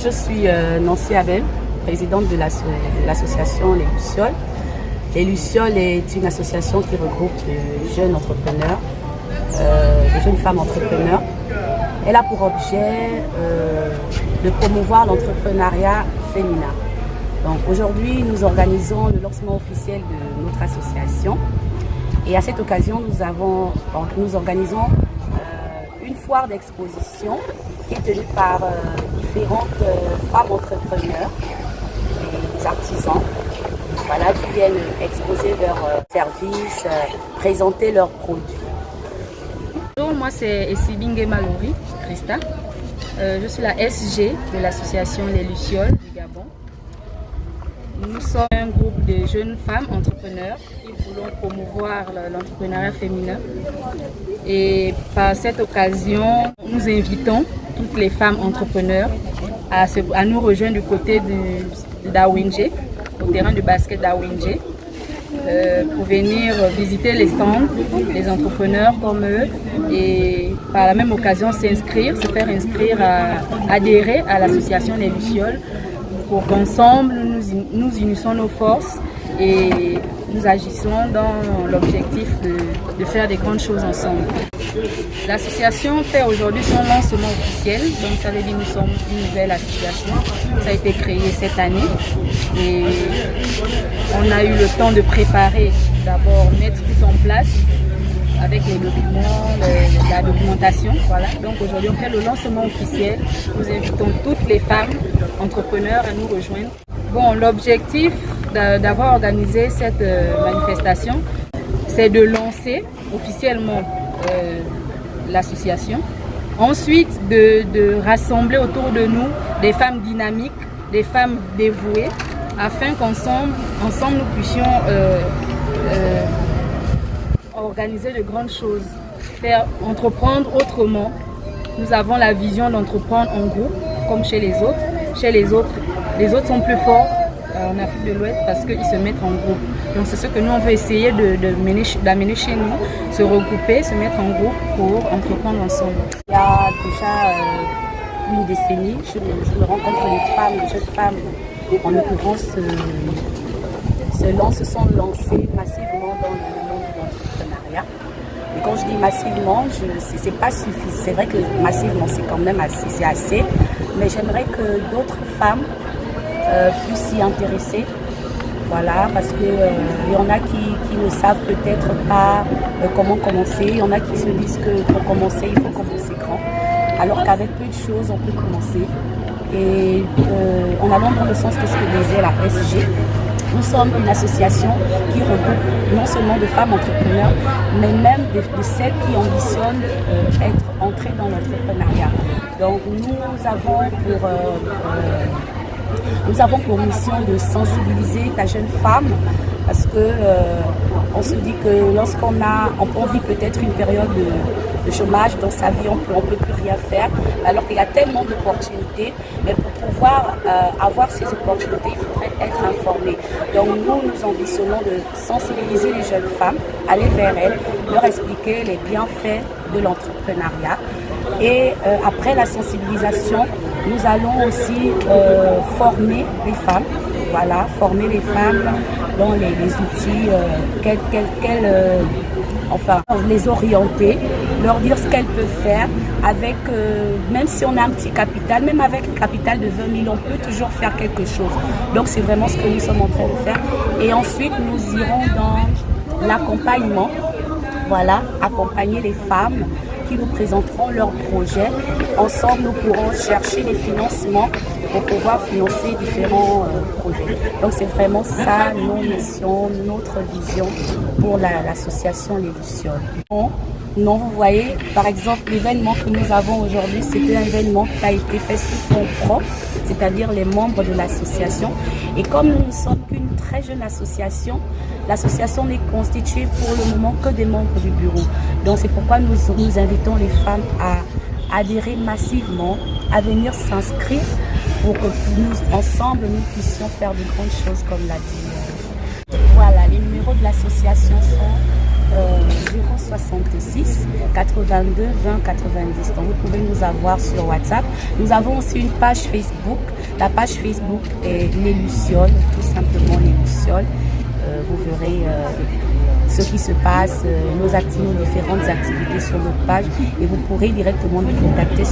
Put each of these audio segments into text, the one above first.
Je suis Nancy Abel, présidente de l'association Les Lucioles. Les Lucioles est une association qui regroupe de jeunes entrepreneurs, de jeunes femmes entrepreneurs. Elle a pour objet de promouvoir l'entrepreneuriat féminin. Donc aujourd'hui, nous organisons le lancement officiel de notre association. Et à cette occasion, nous organisons une foire d'exposition qui est tenue par différentes femmes entrepreneurs et artisans, voilà, qui viennent exposer leurs services, présenter leurs produits. Bonjour, moi c'est Essibingue Malori, Christa. Je suis la SG de l'association Les Lucioles du Gabon. Nous sommes un groupe de jeunes femmes entrepreneurs qui voulons promouvoir l'entrepreneuriat féminin. Et par cette occasion, nous invitons toutes les femmes entrepreneurs à nous rejoindre du côté d'Awinje, au terrain de basket d'Awinje, pour venir visiter les stands, les entrepreneurs comme eux, et par la même occasion se faire inscrire à adhérer à l'association Les Lucioles, pour qu'ensemble nous unissons nos forces et nous agissons dans l'objectif de faire des grandes choses ensemble. L'association fait aujourd'hui son lancement officiel, donc ça veut dire que nous sommes une nouvelle association. Ça a été créé cette année et on a eu le temps de préparer, d'abord mettre tout en place avec les documents, la documentation. Voilà. Donc aujourd'hui on fait le lancement officiel. Nous invitons toutes les femmes entrepreneurs à nous rejoindre. Bon, l'objectif d'avoir organisé cette manifestation, c'est de lancer officiellement l'association. Ensuite, de rassembler autour de nous des femmes dynamiques, des femmes dévouées, afin qu'ensemble nous puissions organiser de grandes choses, faire entreprendre autrement. Nous avons la vision d'entreprendre en groupe, comme chez les autres. Chez les autres sont plus forts en Afrique de l'Ouest parce qu'ils se mettent en groupe. Donc c'est ce que nous on veut essayer d'amener chez nous, se regrouper, se mettre en groupe pour entreprendre ensemble. Il y a déjà une décennie, je rencontre les jeunes femmes, en l'occurrence, se sont lancées massivement dans le monde de l'entrepreneuriat. Et quand je dis massivement, c'est pas suffisant. C'est vrai que massivement, c'est quand même assez. Mais j'aimerais que d'autres femmes puissent s'y intéresser. Voilà, parce que y en a qui ne savent peut-être pas comment commencer. Il y en a qui se disent que pour commencer, il faut commencer grand. Alors qu'avec peu de choses, on peut commencer. Et en allant dans le sens que ce que disait la SG, nous sommes une association qui regroupe non seulement de femmes entrepreneurs, mais même de celles qui ambitionnent être entrées dans l'entrepreneuriat. Donc nous avons pour mission de sensibiliser la jeune femme, parce que on se dit que lorsqu'on vit peut-être une période de chômage dans sa vie, on peut plus rien faire, alors qu'il y a tellement d'opportunités, mais pour pouvoir avoir ces opportunités, il faudrait être informé. Donc nous ambitionnons de sensibiliser les jeunes femmes, aller vers elles, leur expliquer les bienfaits de l'entrepreneuriat. Et après la sensibilisation, nous allons aussi former les femmes, voilà, former les femmes dans les outils, les orienter, leur dire ce qu'elles peuvent faire avec, même si on a un petit capital, même avec un capital de 20 000, on peut toujours faire quelque chose. Donc c'est vraiment ce que nous sommes en train de faire. Et ensuite, nous irons dans l'accompagnement, voilà, accompagner les femmes qui nous présenteront leurs projets. Ensemble, nous pourrons chercher des financements pour pouvoir financer différents projets. Donc c'est vraiment ça nos missions, notre vision pour l'association Les Lucioles. Non, vous voyez, par exemple, l'événement que nous avons aujourd'hui, c'est un événement qui a été fait sous fonds propres, c'est-à-dire les membres de l'association. Et comme nous ne sommes qu'une très jeune association, l'association n'est constituée pour le moment que des membres du bureau. Donc c'est pourquoi nous invitons les femmes à adhérer massivement, à venir s'inscrire pour que nous, ensemble, nous puissions faire de grandes choses, comme l'a dit. Voilà, les numéros de l'association sont 066 82 20 90. Donc vous pouvez nous avoir sur WhatsApp. Nous avons aussi une page Facebook. La page Facebook est Les Lucioles, tout simplement Les Lucioles. Vous verrez ce qui se passe, nos différentes activités sur notre page, et vous pourrez directement nous contacter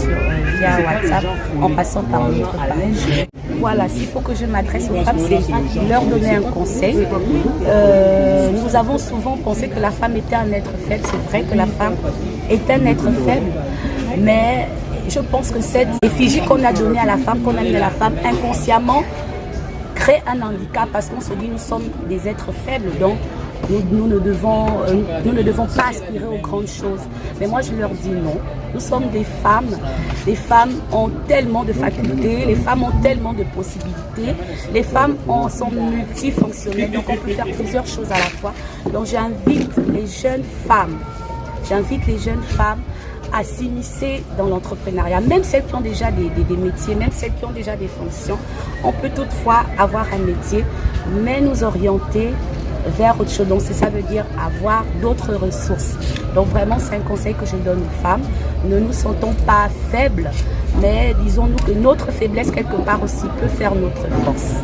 via WhatsApp en passant par notre page. Voilà, s'il faut que je m'adresse aux femmes, c'est leur donner un conseil. Nous avons souvent pensé que la femme était un être faible. C'est vrai que la femme est un être faible, mais je pense que cette effigie qu'on a donnée à la femme, qu'on a mis à la femme inconsciemment, crée un handicap parce qu'on se dit nous sommes des êtres faibles, donc nous ne devons pas aspirer aux grandes choses. Mais moi je leur dis non, nous sommes des femmes. Les femmes ont tellement de facultés, les femmes ont tellement de possibilités, les femmes sont multifonctionnelles, donc on peut faire plusieurs choses à la fois. Donc j'invite les jeunes femmes à s'immiscer dans l'entrepreneuriat, même celles qui ont déjà des métiers, même celles qui ont déjà des fonctions. On peut toutefois avoir un métier, mais nous orienter vers autre chose. Donc ça veut dire avoir d'autres ressources. Donc vraiment c'est un conseil que je donne aux femmes. Ne nous sentons pas faibles, mais disons-nous que notre faiblesse quelque part aussi peut faire notre force.